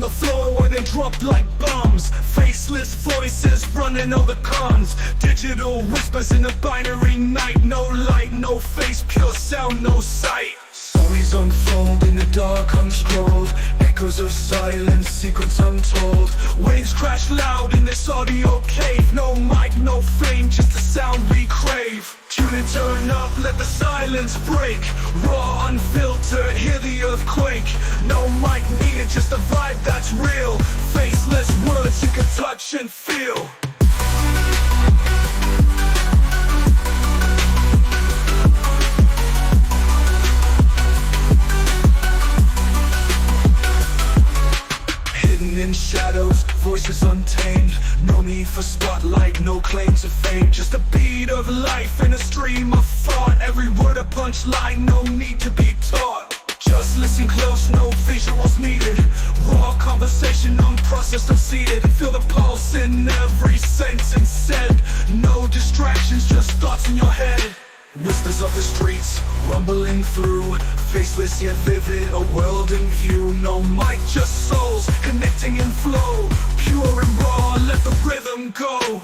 the floor where they drop like bombs. Faceless voices running all the cons. Digital whispers in the binary night. No light, no face, pure sound, no sight. Stories unfold in the dark unscrolled. Echoes of silence, secrets untold. Waves crash loud in this audio cave. No mic, no fame, just the sound we crave. Tune and turn up, let the silence break. Raw, unfiltered, hear the earthquake. No mic needed, just a vibe that's real. Faceless words you can touch and feel. In shadows, voices untamed. No need for spotlight, no claim to fame. Just a beat of life in a stream of thought. Every word a punchline, no need to be taught. Just listen close, no visuals needed. Raw conversation, unprocessed, unseated. Feel the pulse in every sentence said. No distractions, just thoughts in your head. Whispers of the streets, rumbling through. Faceless yet vivid, a world in view. No mic, just souls, connecting in flow. Pure and raw, let the rhythm go.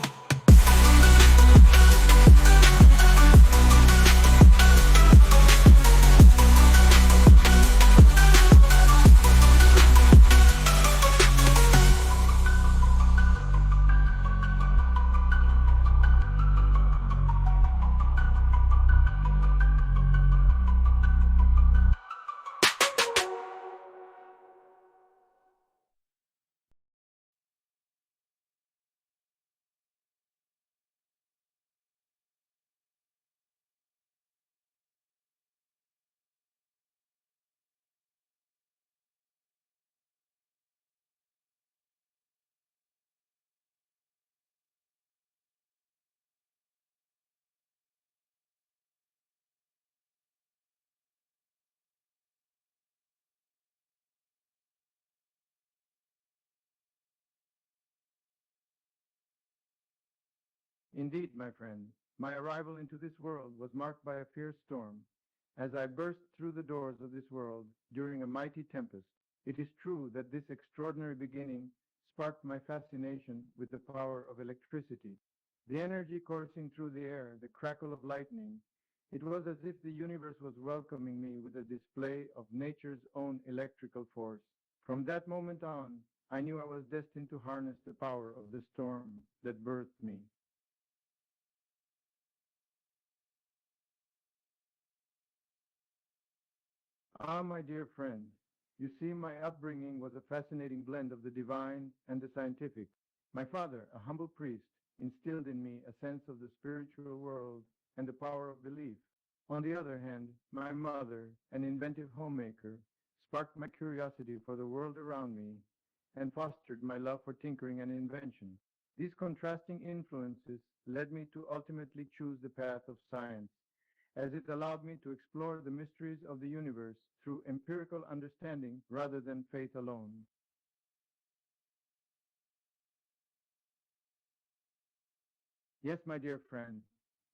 Indeed, my friend, my arrival into this world was marked by a fierce storm. As I burst through the doors of this world during a mighty tempest, it is true that this extraordinary beginning sparked my fascination with the power of electricity. The energy coursing through the air, the crackle of lightning, it was as if the universe was welcoming me with a display of nature's own electrical force. From that moment on, I knew I was destined to harness the power of the storm that birthed me. Ah, my dear friend, you see, my upbringing was a fascinating blend of the divine and the scientific. My father, a humble priest, instilled in me a sense of the spiritual world and the power of belief. On the other hand, my mother, an inventive homemaker, sparked my curiosity for the world around me and fostered my love for tinkering and invention. These contrasting influences led me to ultimately choose the path of science, as it allowed me to explore the mysteries of the universe through empirical understanding rather than faith alone. Yes, my dear friend,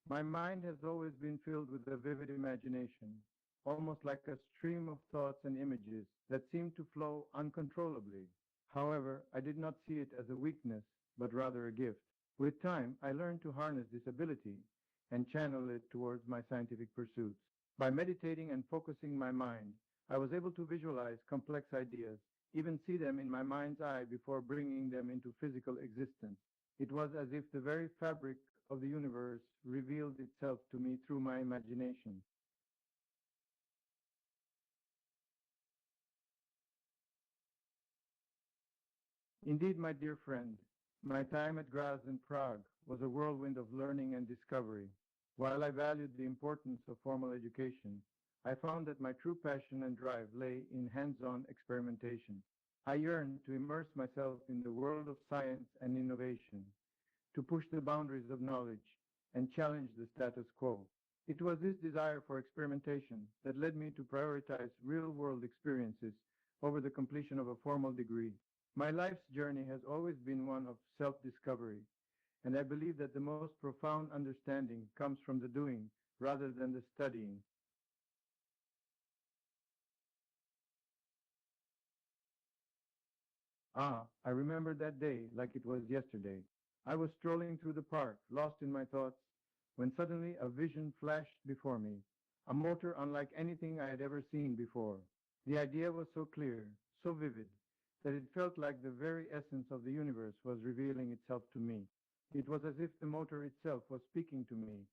my mind has always been filled with a vivid imagination, almost like a stream of thoughts and images that seem to flow uncontrollably. However, I did not see it as a weakness, but rather a gift. With time, I learned to harness this ability and channel it towards my scientific pursuits. By meditating and focusing my mind, I was able to visualize complex ideas, even see them in my mind's eye before bringing them into physical existence. It was as if the very fabric of the universe revealed itself to me through my imagination. Indeed, my dear friend, my time at Graz and Prague was a whirlwind of learning and discovery. While I valued the importance of formal education, I found that my true passion and drive lay in hands-on experimentation. I yearned to immerse myself in the world of science and innovation, to push the boundaries of knowledge and challenge the status quo. It was this desire for experimentation that led me to prioritize real-world experiences over the completion of a formal degree. My life's journey has always been one of self-discovery, and I believe that the most profound understanding comes from the doing rather than the studying. I remember that day like it was yesterday. I was strolling through the park, lost in my thoughts, when suddenly a vision flashed before me, a motor unlike anything I had ever seen before. The idea was so clear, so vivid, that it felt like the very essence of the universe was revealing itself to me. It was as if the motor itself was speaking to me,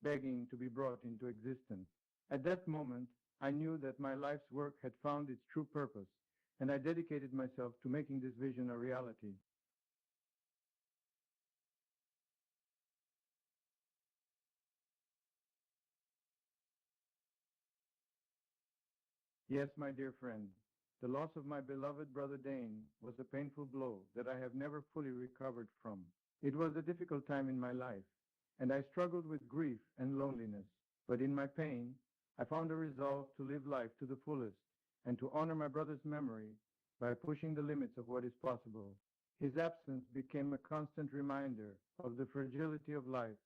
begging to be brought into existence. At that moment, I knew that my life's work had found its true purpose, and I dedicated myself to making this vision a reality. Yes, my dear friend, the loss of my beloved brother Dane was a painful blow that I have never fully recovered from. It was a difficult time in my life, and I struggled with grief and loneliness. But in my pain, I found a resolve to live life to the fullest and to honor my brother's memory by pushing the limits of what is possible. His absence became a constant reminder of the fragility of life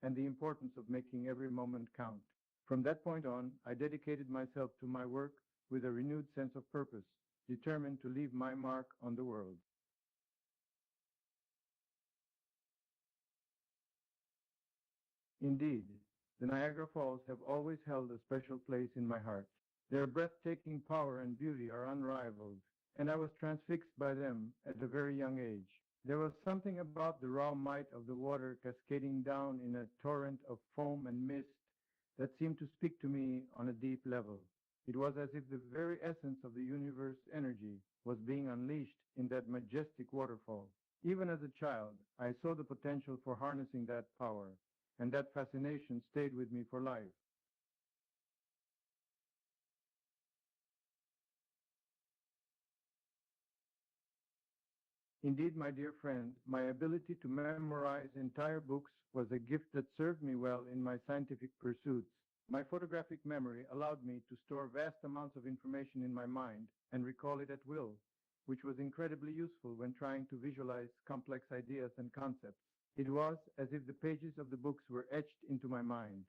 and the importance of making every moment count. From that point on, I dedicated myself to my work with a renewed sense of purpose, determined to leave my mark on the world. Indeed, the Niagara Falls have always held a special place in my heart. Their breathtaking power and beauty are unrivaled, and I was transfixed by them at a very young age. There was something about the raw might of the water cascading down in a torrent of foam and mist that seemed to speak to me on a deep level. It was as if the very essence of the universe energy was being unleashed in that majestic waterfall. Even as a child, I saw the potential for harnessing that power, and that fascination stayed with me for life. Indeed, my dear friend, my ability to memorize entire books was a gift that served me well in my scientific pursuits. My photographic memory allowed me to store vast amounts of information in my mind and recall it at will, which was incredibly useful when trying to visualize complex ideas and concepts. It was as if the pages of the books were etched into my mind,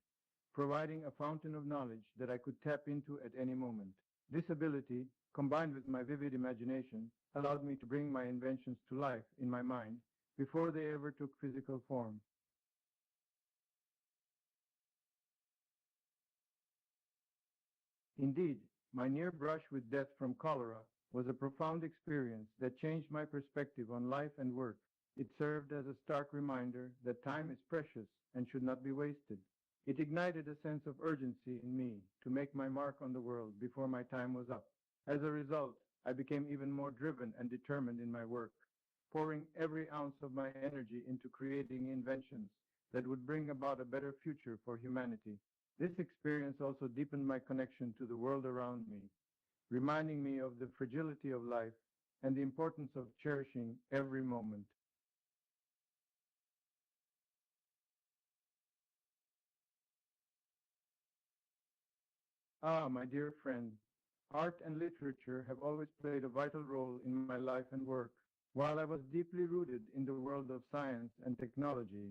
providing a fountain of knowledge that I could tap into at any moment. This ability, combined with my vivid imagination, allowed me to bring my inventions to life in my mind before they ever took physical form. Indeed, my near brush with death from cholera was a profound experience that changed my perspective on life and work. It served as a stark reminder that time is precious and should not be wasted. It ignited a sense of urgency in me to make my mark on the world before my time was up. As a result, I became even more driven and determined in my work, pouring every ounce of my energy into creating inventions that would bring about a better future for humanity. This experience also deepened my connection to the world around me, reminding me of the fragility of life and the importance of cherishing every moment. My dear friend, art and literature have always played a vital role in my life and work. While I was deeply rooted in the world of science and technology,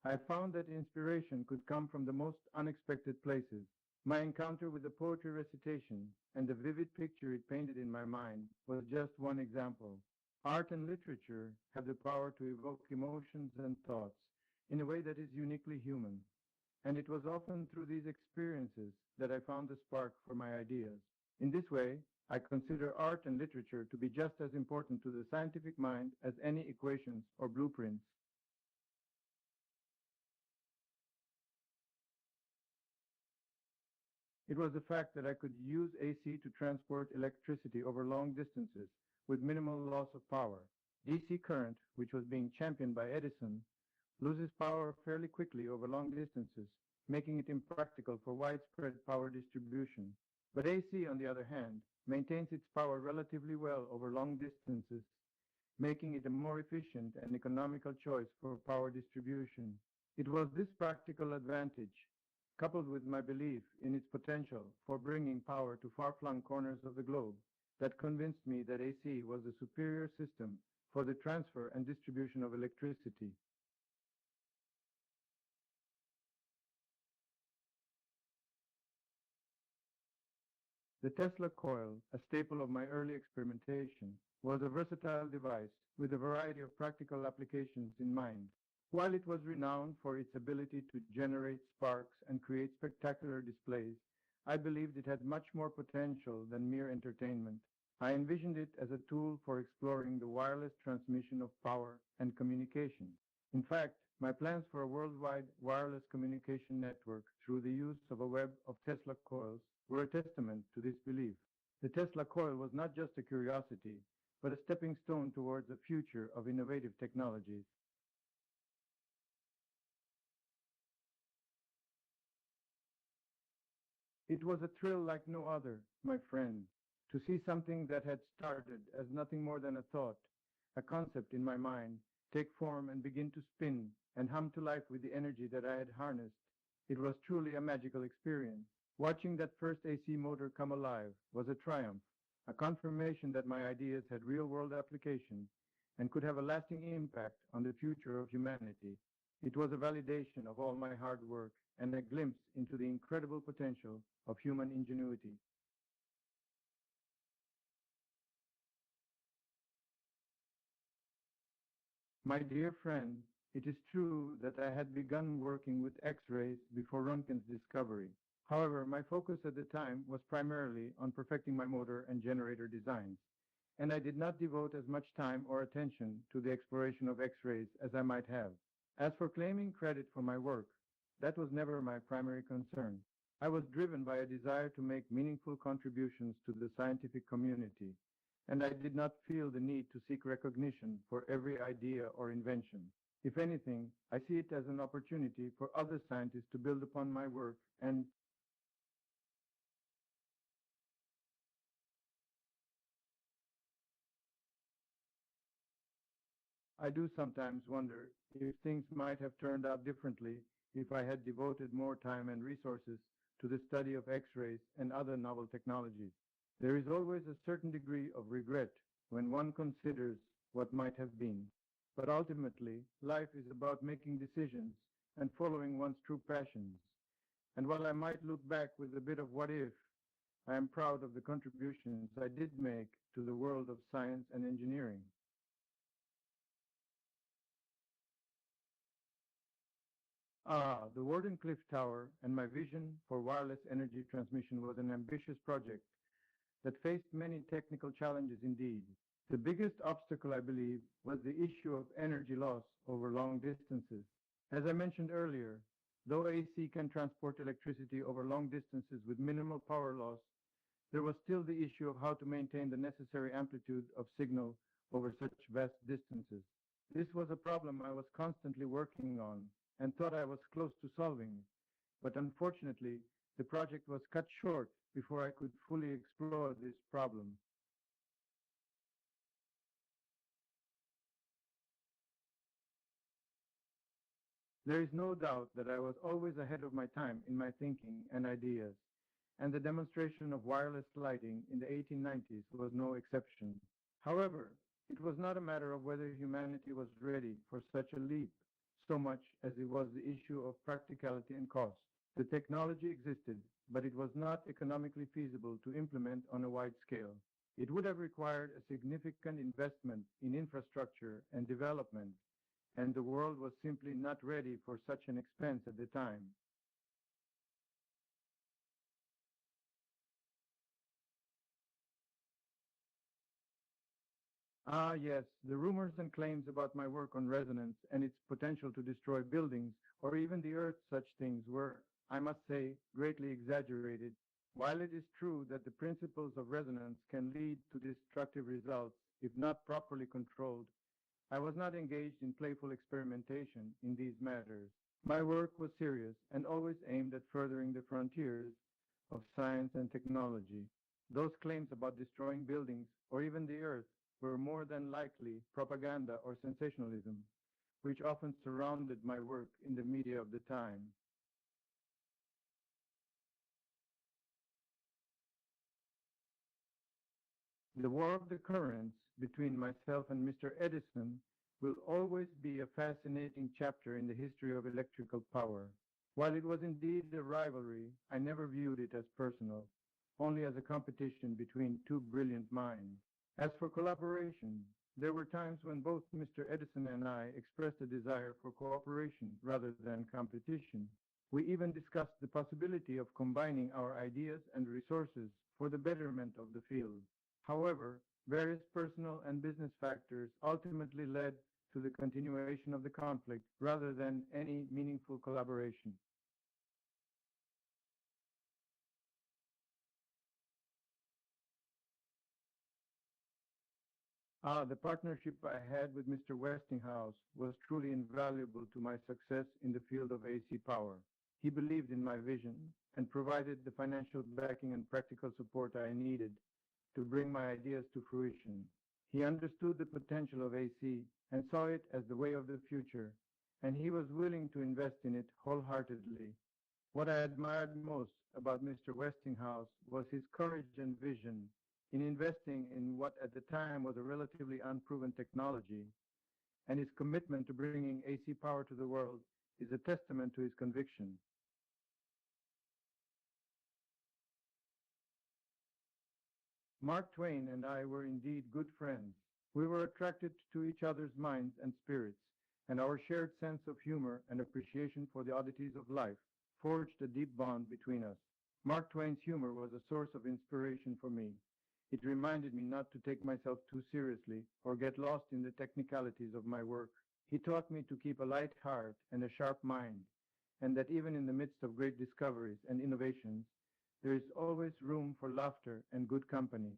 I found that inspiration could come from the most unexpected places. My encounter with the poetry recitation and the vivid picture it painted in my mind was just one example. Art and literature have the power to evoke emotions and thoughts in a way that is uniquely human. And it was often through these experiences that I found the spark for my ideas. In this way, I consider art and literature to be just as important to the scientific mind as any equations or blueprints. It was the fact that I could use AC to transport electricity over long distances with minimal loss of power. DC current, which was being championed by Edison, loses power fairly quickly over long distances, making it impractical for widespread power distribution. But AC, on the other hand, maintains its power relatively well over long distances, making it a more efficient and economical choice for power distribution. It was this practical advantage, coupled with my belief in its potential for bringing power to far-flung corners of the globe, that convinced me that AC was the superior system for the transfer and distribution of electricity. The Tesla coil, a staple of my early experimentation, was a versatile device with a variety of practical applications in mind. While it was renowned for its ability to generate sparks and create spectacular displays, I believed it had much more potential than mere entertainment. I envisioned it as a tool for exploring the wireless transmission of power and communication. In fact, my plans for a worldwide wireless communication network through the use of a web of Tesla coils were a testament to this belief. The Tesla coil was not just a curiosity, but a stepping stone towards a future of innovative technologies. It was a thrill like no other, my friend, to see something that had started as nothing more than a thought, a concept in my mind, take form and begin to spin and hum to life with the energy that I had harnessed. It was truly a magical experience. Watching that first AC motor come alive was a triumph, a confirmation that my ideas had real-world application and could have a lasting impact on the future of humanity. It was a validation of all my hard work and a glimpse into the incredible potential of human ingenuity. My dear friend, it is true that I had begun working with X-rays before Röntgen's discovery. However, my focus at the time was primarily on perfecting my motor and generator designs, and I did not devote as much time or attention to the exploration of X-rays as I might have. As for claiming credit for my work, that was never my primary concern. I was driven by a desire to make meaningful contributions to the scientific community, and I did not feel the need to seek recognition for every idea or invention. If anything, I see it as an opportunity for other scientists to build upon my work and I do sometimes wonder if things might have turned out differently if I had devoted more time and resources to the study of X-rays and other novel technologies. There is always a certain degree of regret when one considers what might have been. But ultimately, life is about making decisions and following one's true passions. And while I might look back with a bit of what if, I am proud of the contributions I did make to the world of science and engineering. The Wardenclyffe Tower and my vision for wireless energy transmission was an ambitious project that faced many technical challenges indeed. The biggest obstacle, I believe, was the issue of energy loss over long distances. As I mentioned earlier, though AC can transport electricity over long distances with minimal power loss, there was still the issue of how to maintain the necessary amplitude of signal over such vast distances. This was a problem I was constantly working on and thought I was close to solving, but unfortunately, the project was cut short before I could fully explore this problem. There is no doubt that I was always ahead of my time in my thinking and ideas, and the demonstration of wireless lighting in the 1890s was no exception. However, it was not a matter of whether humanity was ready for such a leap, so much as it was the issue of practicality and cost. The technology existed, but it was not economically feasible to implement on a wide scale. It would have required a significant investment in infrastructure and development, and the world was simply not ready for such an expense at the time. Yes, the rumors and claims about my work on resonance and its potential to destroy buildings or even the earth, such things were, I must say, greatly exaggerated. While it is true that the principles of resonance can lead to destructive results if not properly controlled, I was not engaged in playful experimentation in these matters. My work was serious and always aimed at furthering the frontiers of science and technology. Those claims about destroying buildings or even the earth were more than likely propaganda or sensationalism, which often surrounded my work in the media of the time. The war of the currents between myself and Mr. Edison will always be a fascinating chapter in the history of electrical power. While it was indeed a rivalry, I never viewed it as personal, only as a competition between two brilliant minds. As for collaboration, there were times when both Mr. Edison and I expressed a desire for cooperation rather than competition. We even discussed the possibility of combining our ideas and resources for the betterment of the field. However, various personal and business factors ultimately led to the continuation of the conflict rather than any meaningful collaboration. The partnership I had with Mr. Westinghouse was truly invaluable to my success in the field of AC power. He believed in my vision and provided the financial backing and practical support I needed to bring my ideas to fruition. He understood the potential of AC and saw it as the way of the future, and he was willing to invest in it wholeheartedly. What I admired most about Mr. Westinghouse was his courage and vision in investing in what at the time was a relatively unproven technology, and his commitment to bringing AC power to the world is a testament to his conviction. Mark Twain and I were indeed good friends. We were attracted to each other's minds and spirits, and our shared sense of humor and appreciation for the oddities of life forged a deep bond between us. Mark Twain's humor was a source of inspiration for me. It reminded me not to take myself too seriously or get lost in the technicalities of my work. He taught me to keep a light heart and a sharp mind, and that even in the midst of great discoveries and innovations, there is always room for laughter and good company.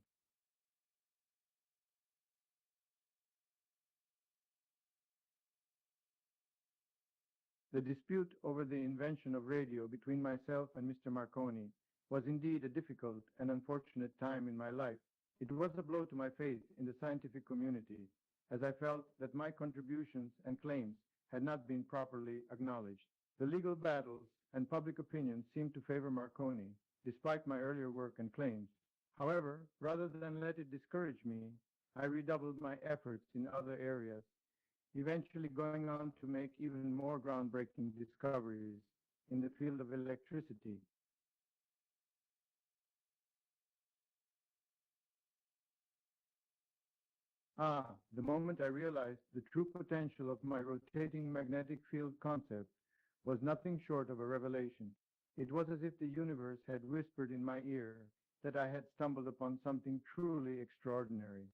The dispute over the invention of radio between myself and Mr. Marconi was indeed a difficult and unfortunate time in my life. It was a blow to my faith in the scientific community, as I felt that my contributions and claims had not been properly acknowledged. The legal battles and public opinion seemed to favor Marconi, despite my earlier work and claims. However, rather than let it discourage me, I redoubled my efforts in other areas, eventually going on to make even more groundbreaking discoveries in the field of electricity. The moment I realized the true potential of my rotating magnetic field concept was nothing short of a revelation. It was as if the universe had whispered in my ear that I had stumbled upon something truly extraordinary.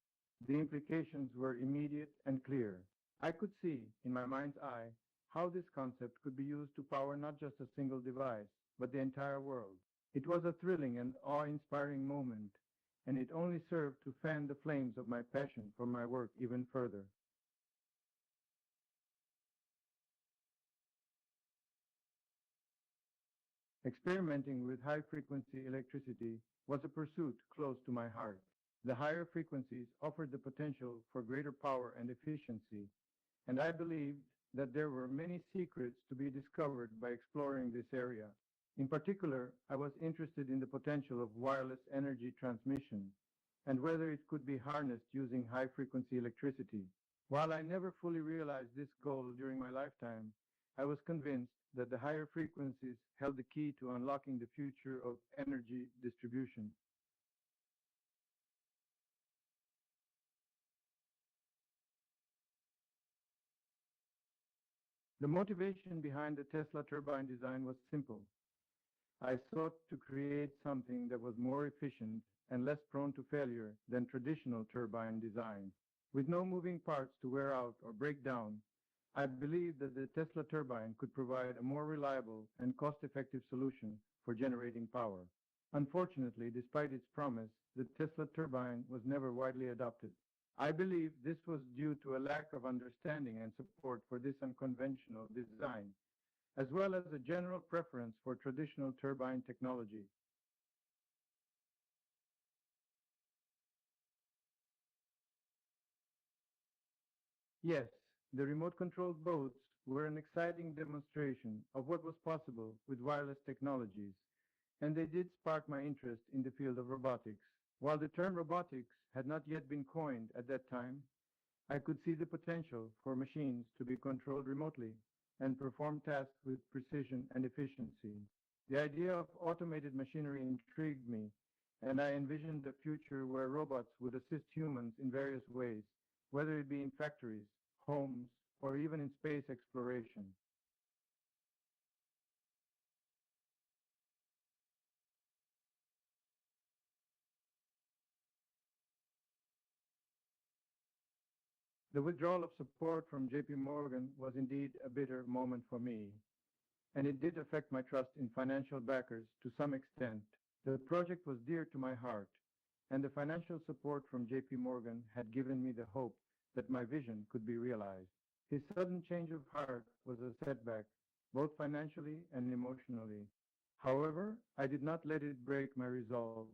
The implications were immediate and clear. I could see, in my mind's eye, how this concept could be used to power not just a single device, but the entire world. It was a thrilling and awe-inspiring moment, and it only served to fan the flames of my passion for my work even further. Experimenting with high-frequency electricity was a pursuit close to my heart. The higher frequencies offered the potential for greater power and efficiency, and I believed that there were many secrets to be discovered by exploring this area. In particular, I was interested in the potential of wireless energy transmission and whether it could be harnessed using high-frequency electricity. While I never fully realized this goal during my lifetime, I was convinced that the higher frequencies held the key to unlocking the future of energy distribution. The motivation behind the Tesla turbine design was simple. I sought to create something that was more efficient and less prone to failure than traditional turbine designs. With no moving parts to wear out or break down, I believed that the Tesla turbine could provide a more reliable and cost-effective solution for generating power. Unfortunately, despite its promise, the Tesla turbine was never widely adopted. I believe this was due to a lack of understanding and support for this unconventional design, as well as a general preference for traditional turbine technology. Yes, the remote-controlled boats were an exciting demonstration of what was possible with wireless technologies, and they did spark my interest in the field of robotics. While the term robotics had not yet been coined at that time, I could see the potential for machines to be controlled remotely and perform tasks with precision and efficiency. The idea of automated machinery intrigued me, and I envisioned a future where robots would assist humans in various ways, whether it be in factories, homes, or even in space exploration. The withdrawal of support from JP Morgan was indeed a bitter moment for me, and it did affect my trust in financial backers to some extent. The project was dear to my heart, and the financial support from JP Morgan had given me the hope that my vision could be realized. His sudden change of heart was a setback, both financially and emotionally. However, I did not let it break my resolve,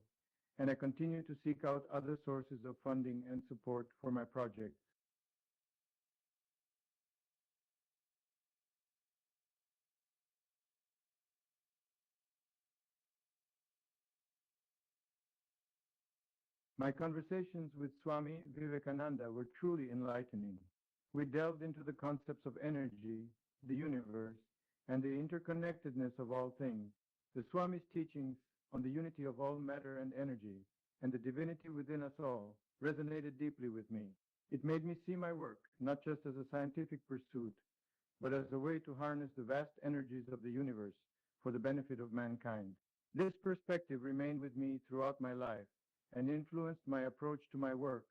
and I continued to seek out other sources of funding and support for my project. My conversations with Swami Vivekananda were truly enlightening. We delved into the concepts of energy, the universe, and the interconnectedness of all things. The Swami's teachings on the unity of all matter and energy, and the divinity within us all, resonated deeply with me. It made me see my work not just as a scientific pursuit, but as a way to harness the vast energies of the universe for the benefit of mankind. This perspective remained with me throughout my life and influenced my approach to my work,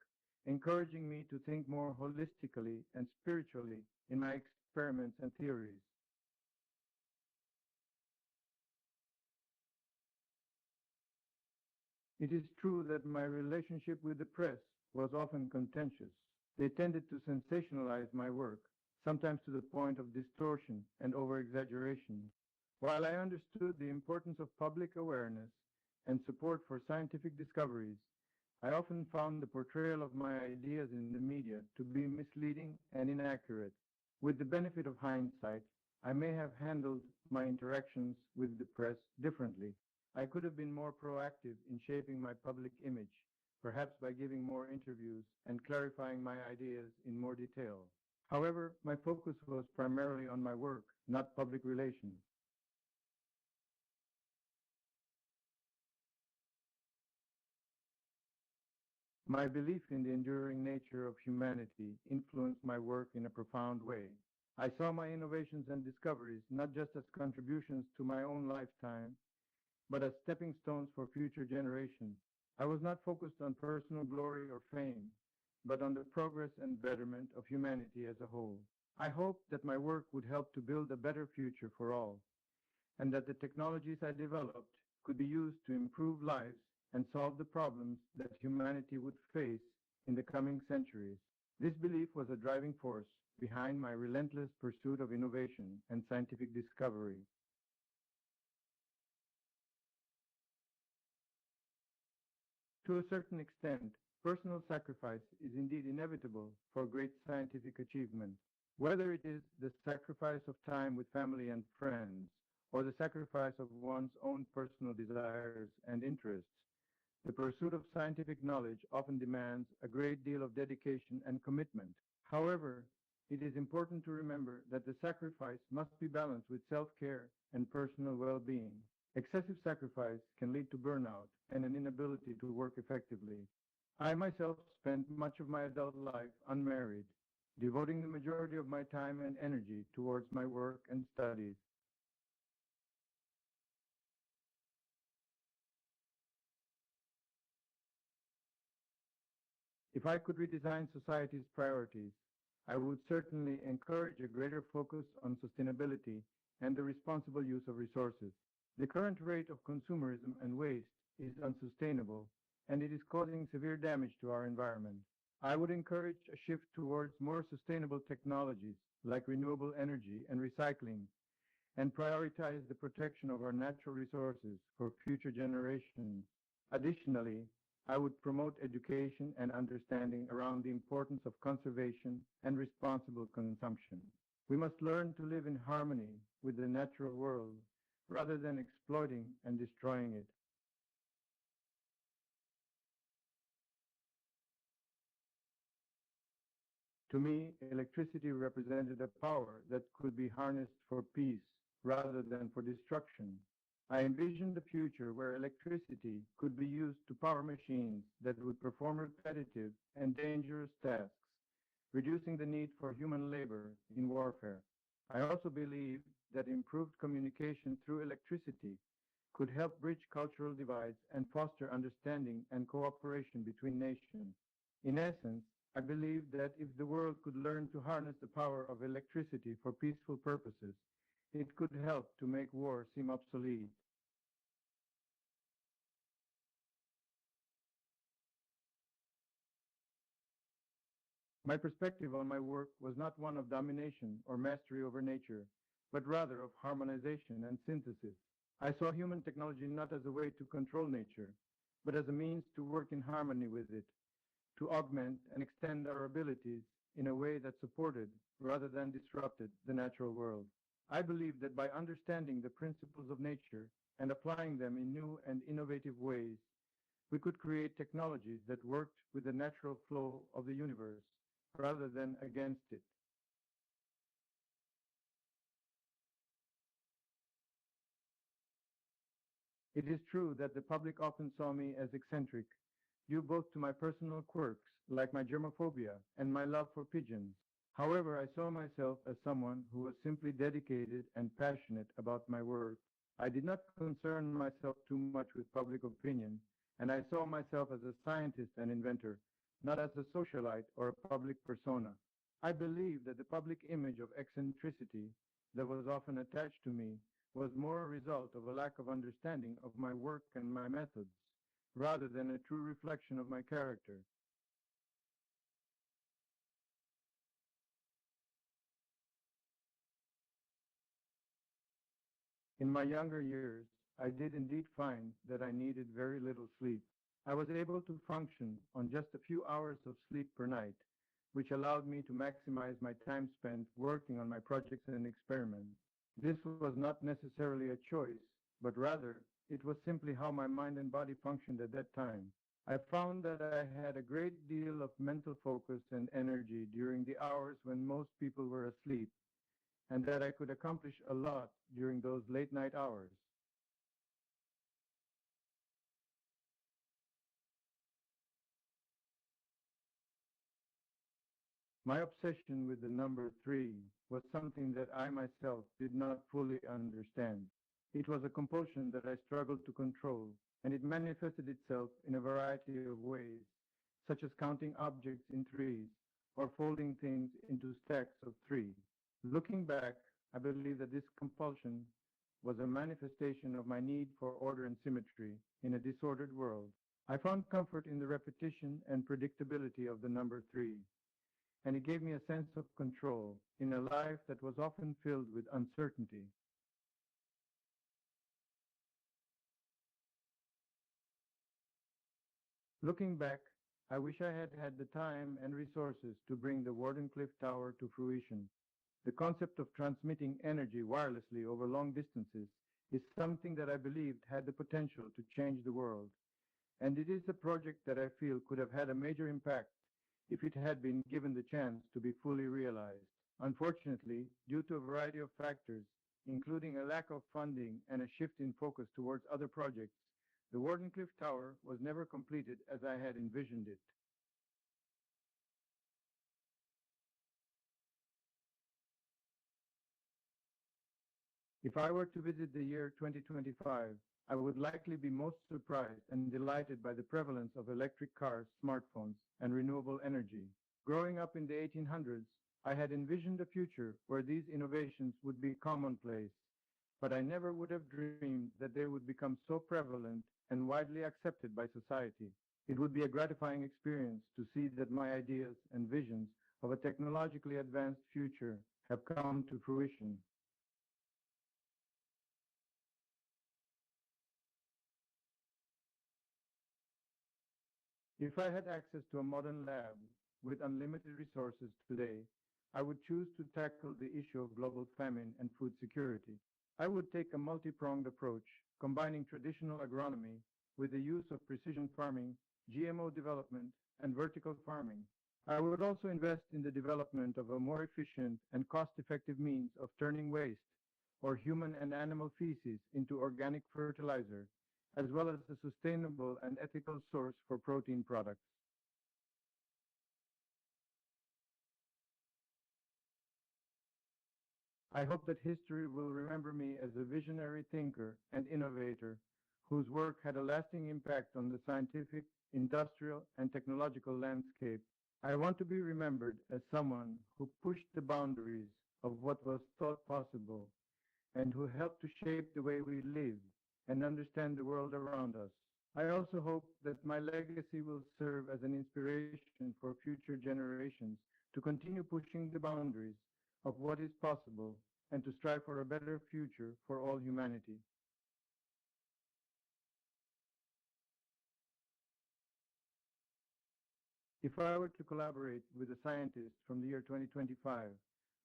encouraging me to think more holistically and spiritually in my experiments and theories. It is true that my relationship with the press was often contentious. They tended to sensationalize my work, sometimes to the point of distortion and over-exaggeration. While I understood the importance of public awareness and support for scientific discoveries, I often found the portrayal of my ideas in the media to be misleading and inaccurate. With the benefit of hindsight, I may have handled my interactions with the press differently. I could have been more proactive in shaping my public image, perhaps by giving more interviews and clarifying my ideas in more detail. However, my focus was primarily on my work, not public relations. My belief in the enduring nature of humanity influenced my work in a profound way. I saw my innovations and discoveries not just as contributions to my own lifetime, but as stepping stones for future generations. I was not focused on personal glory or fame, but on the progress and betterment of humanity as a whole. I hoped that my work would help to build a better future for all, and that the technologies I developed could be used to improve lives and solve the problems that humanity would face in the coming centuries. This belief was a driving force behind my relentless pursuit of innovation and scientific discovery. To a certain extent, personal sacrifice is indeed inevitable for great scientific achievement. Whether it is the sacrifice of time with family and friends, or the sacrifice of one's own personal desires and interests, the pursuit of scientific knowledge often demands a great deal of dedication and commitment. However, it is important to remember that the sacrifice must be balanced with self-care and personal well-being. Excessive sacrifice can lead to burnout and an inability to work effectively. I myself spent much of my adult life unmarried, devoting the majority of my time and energy towards my work and studies. If I could redesign society's priorities, I would certainly encourage a greater focus on sustainability and the responsible use of resources. The current rate of consumerism and waste is unsustainable, and it is causing severe damage to our environment. I would encourage a shift towards more sustainable technologies like renewable energy and recycling, and prioritize the protection of our natural resources for future generations. Additionally, I would promote education and understanding around the importance of conservation and responsible consumption. We must learn to live in harmony with the natural world rather than exploiting and destroying it. To me, electricity represented a power that could be harnessed for peace rather than for destruction. I envisioned a future where electricity could be used to power machines that would perform repetitive and dangerous tasks, reducing the need for human labor in warfare. I also believe that improved communication through electricity could help bridge cultural divides and foster understanding and cooperation between nations. In essence, I believe that if the world could learn to harness the power of electricity for peaceful purposes, it could help to make war seem obsolete. My perspective on my work was not one of domination or mastery over nature, but rather of harmonization and synthesis. I saw human technology not as a way to control nature, but as a means to work in harmony with it, to augment and extend our abilities in a way that supported rather than disrupted the natural world. I believe that by understanding the principles of nature and applying them in new and innovative ways, we could create technologies that worked with the natural flow of the universe rather than against it. It is true that the public often saw me as eccentric, due both to my personal quirks, like my germophobia and my love for pigeons. However, I saw myself as someone who was simply dedicated and passionate about my work. I did not concern myself too much with public opinion, and I saw myself as a scientist and inventor, not as a socialite or a public persona. I believe that the public image of eccentricity that was often attached to me was more a result of a lack of understanding of my work and my methods, rather than a true reflection of my character. In my younger years, I did indeed find that I needed very little sleep. I was able to function on just a few hours of sleep per night, which allowed me to maximize my time spent working on my projects and experiments. This was not necessarily a choice, but rather it was simply how my mind and body functioned at that time. I found that I had a great deal of mental focus and energy during the hours when most people were asleep, and that I could accomplish a lot during those late night hours. My obsession with the number three was something that I myself did not fully understand. It was a compulsion that I struggled to control, and it manifested itself in a variety of ways, such as counting objects in threes or folding things into stacks of three. Looking back, I believe that this compulsion was a manifestation of my need for order and symmetry in a disordered world. I found comfort in the repetition and predictability of the number three, and it gave me a sense of control in a life that was often filled with uncertainty. Looking back, I wish I had had the time and resources to bring the Wardenclyffe Tower to fruition. The concept of transmitting energy wirelessly over long distances is something that I believed had the potential to change the world, and it is a project that I feel could have had a major impact if it had been given the chance to be fully realized. Unfortunately, due to a variety of factors, including a lack of funding and a shift in focus towards other projects, the Wardenclyffe Tower was never completed as I had envisioned it. If I were to visit the year 2025, I would likely be most surprised and delighted by the prevalence of electric cars, smartphones, and renewable energy. Growing up in the 1800s, I had envisioned a future where these innovations would be commonplace, but I never would have dreamed that they would become so prevalent and widely accepted by society. It would be a gratifying experience to see that my ideas and visions of a technologically advanced future have come to fruition. If I had access to a modern lab with unlimited resources today, I would choose to tackle the issue of global famine and food security. I would take a multi-pronged approach, combining traditional agronomy with the use of precision farming, GMO development, and vertical farming. I would also invest in the development of a more efficient and cost-effective means of turning waste or human and animal feces into organic fertilizer, as well as a sustainable and ethical source for protein products. I hope that history will remember me as a visionary thinker and innovator whose work had a lasting impact on the scientific, industrial, and technological landscape. I want to be remembered as someone who pushed the boundaries of what was thought possible and who helped to shape the way we live and understand the world around us. I also hope that my legacy will serve as an inspiration for future generations to continue pushing the boundaries of what is possible and to strive for a better future for all humanity. If I were to collaborate with a scientist from the year 2025,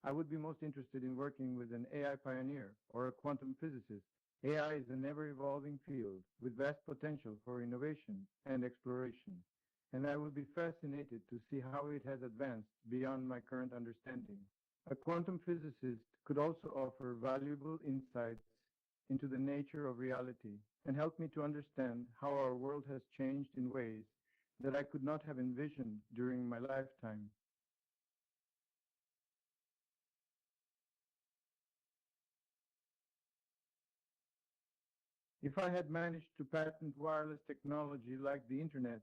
I would be most interested in working with an AI pioneer or a quantum physicist. AI is an ever-evolving field with vast potential for innovation and exploration, and I would be fascinated to see how it has advanced beyond my current understanding. A quantum physicist could also offer valuable insights into the nature of reality and help me to understand how our world has changed in ways that I could not have envisioned during my lifetime. If I had managed to patent wireless technology like the internet,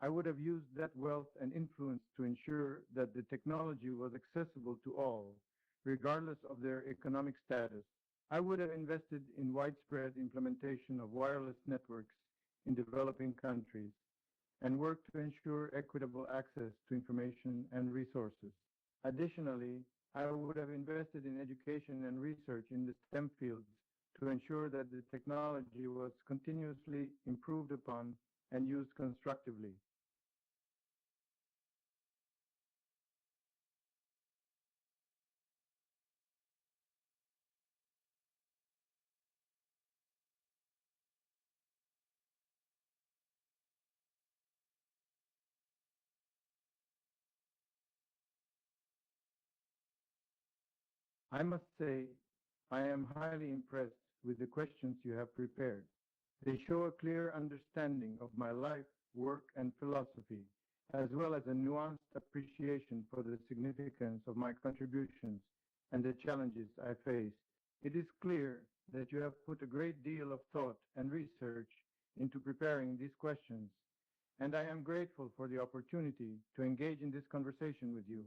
I would have used that wealth and influence to ensure that the technology was accessible to all, regardless of their economic status. I would have invested in widespread implementation of wireless networks in developing countries and worked to ensure equitable access to information and resources. Additionally, I would have invested in education and research in the STEM fields to ensure that the technology was continuously improved upon and used constructively. I must say, I am highly impressed with the questions you have prepared. They show a clear understanding of my life, work, and philosophy, as well as a nuanced appreciation for the significance of my contributions and the challenges I face. It is clear that you have put a great deal of thought and research into preparing these questions, and I am grateful for the opportunity to engage in this conversation with you.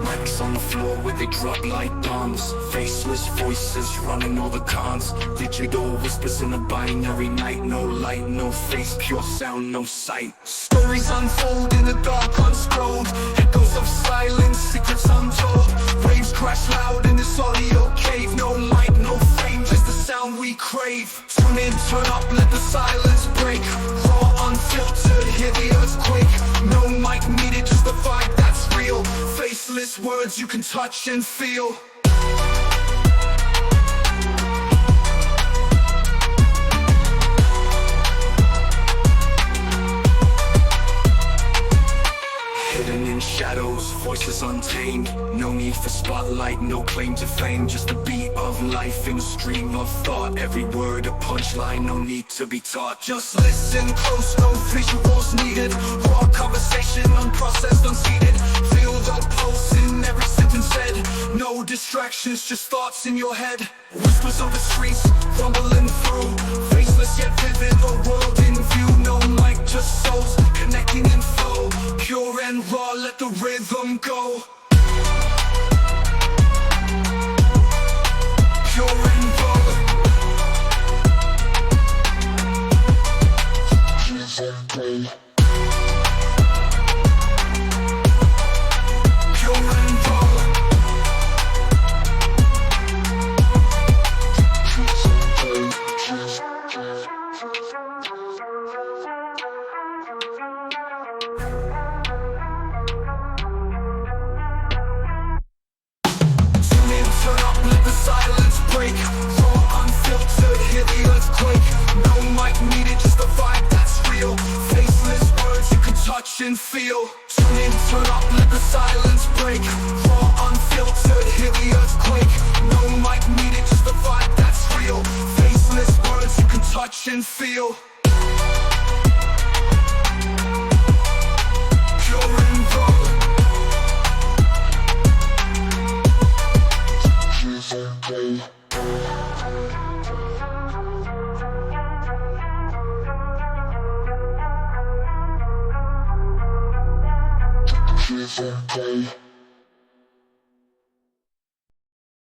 Mics on the floor where they drop like bombs. Faceless voices running all the cons. Digital whispers in a binary night. No light, no face, pure sound, no sight. Stories unfold in the dark unscrolled. Echoes of silence, secrets untold. Waves crash loud in this audio cave. No light, no fame, just the sound we crave. Tune in, turn up, let the silence break. Raw, unfiltered, hear the earthquake. No mic needed, just the vibe that's real. Faceless words you can touch and feel. Hidden in shadows, voices untamed. No need for spotlight, no claim to fame. Just the beat of life in a stream of thought. Every word a punchline, no need to be taught. Just listen close, no visuals needed. Raw conversation, unprocessed, unseated. Feel the pulse in every sentence said. No distractions, just thoughts in your head. Whispers of the streets, rumbling through. Faceless yet vivid, a world in view. No mic, just souls, connecting in flow. Pure and raw, let the rhythm go. Pure and raw. Pure and raw. Silence break, raw, unfiltered, hear the earthquake. No mic needed, just the vibe that's real. Faceless touch and feel. Tune in, turn up, let the silence break. Raw, unfiltered, hear the earthquake. No mic needed, just a vibe that's real. Faceless words you can touch and feel. Pure and raw. Play.